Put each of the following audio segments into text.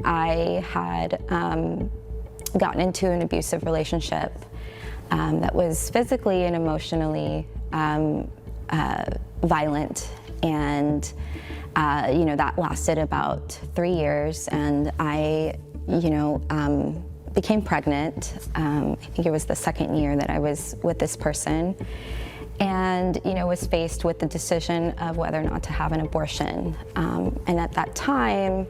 I had gotten into an abusive relationship that was physically and emotionally violent, and that lasted about 3 years, and I became pregnant. I think it was the second year that I was with this person, and was faced with the decision of whether or not to have an abortion. And at that time,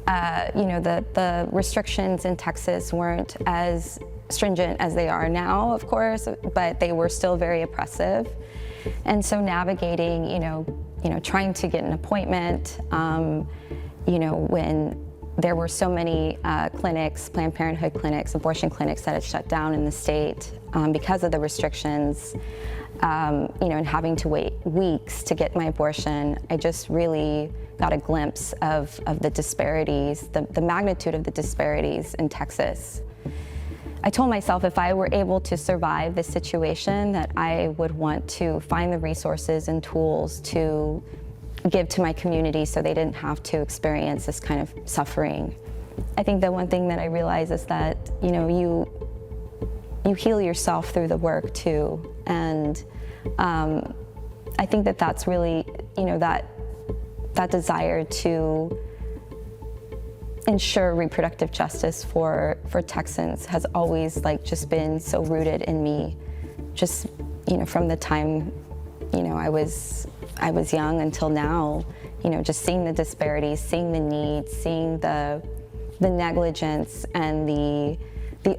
the restrictions in Texas weren't as stringent as they are now, of course, but they were still very oppressive. And so navigating, trying to get an appointment, when there were so many clinics, Planned Parenthood clinics, abortion clinics that had shut down in the state because of the restrictions, and having to wait weeks to get my abortion, I just really got a glimpse of the disparities, the magnitude of the disparities in Texas. I told myself if I were able to survive this situation, that I would want to find the resources and tools to give to my community so they didn't have to experience this kind of suffering. I think the one thing that I realize is that, you heal yourself through the work too. And I think that that's really, that desire to ensure reproductive justice for Texans has always just been so rooted in me, just from the time I was young until now. Just seeing the disparities, seeing the needs, seeing the negligence and the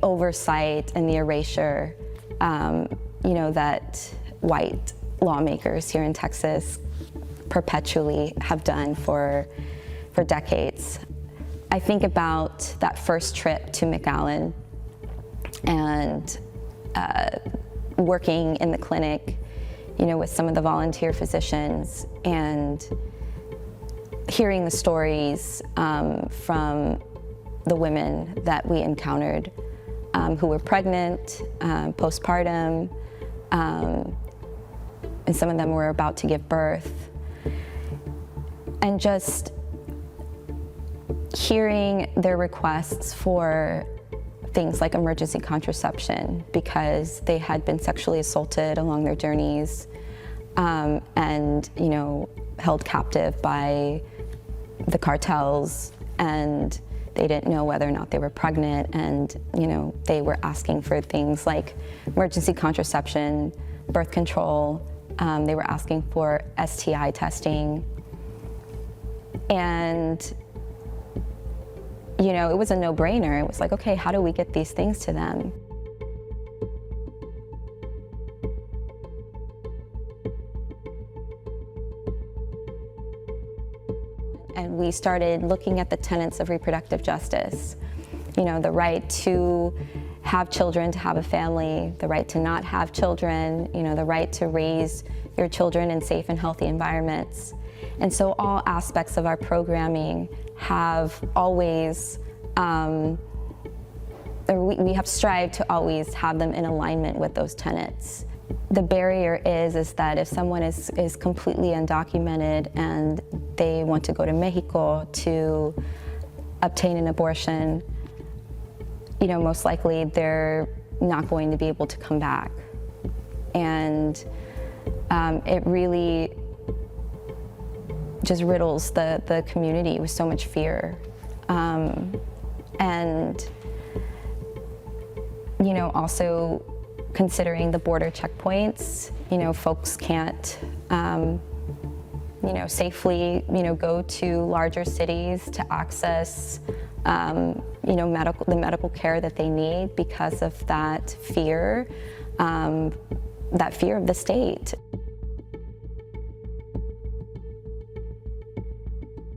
oversight and the erasure that white lawmakers here in Texas perpetually have done for decades. I think about that first trip to McAllen and working in the clinic, with some of the volunteer physicians, and hearing the stories from the women that we encountered who were pregnant, postpartum, and some of them were about to give birth. And just hearing their requests for things like emergency contraception because they had been sexually assaulted along their journeys, and held captive by the cartels, and they didn't know whether or not they were pregnant, and they were asking for things like emergency contraception, birth control. They were asking for STI testing, and it was a no-brainer. It was like, okay, how do we get these things to them? And we started looking at the tenets of reproductive justice. The right to have children, to have a family, the right to not have children, the right to raise your children in safe and healthy environments. And so all aspects of our programming have always, we have strived to always have them in alignment with those tenets. The barrier is that if someone is completely undocumented and they want to go to Mexico to obtain an abortion, most likely they're not going to be able to come back. And it really just riddles the community with so much fear. And also considering the border checkpoints, folks can't, safely, go to larger cities to access, the medical care that they need because of that fear of the state.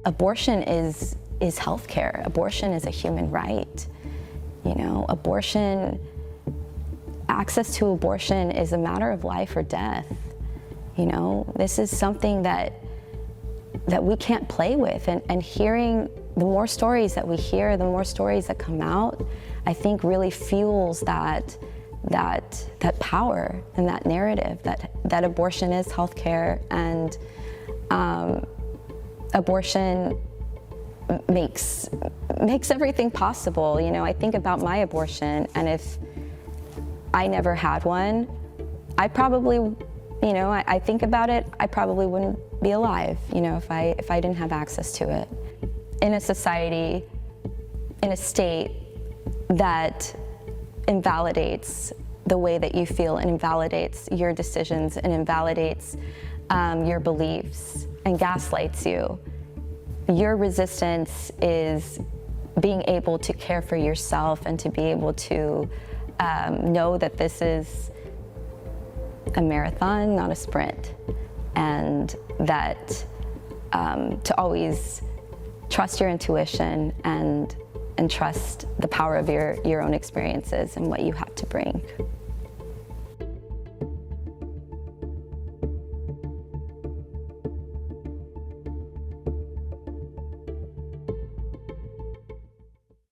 Abortion is healthcare. Abortion is a human right. Access to abortion is a matter of life or death. This is something that we can't play with. And hearing the more stories that we hear, the more stories that come out, I think really fuels that power and that narrative that abortion is healthcare, and abortion makes everything possible. You know, I think about my abortion, and if I never had one, I probably, you know, I think about it, I probably wouldn't be alive, you know, if I didn't have access to it. In a society, in a state that invalidates the way that you feel and invalidates your decisions and invalidates your beliefs and gaslights you, your resistance is being able to care for yourself and to be able to know that this is a marathon, not a sprint, and that to always trust your intuition and trust the power of your own experiences and what you have to bring.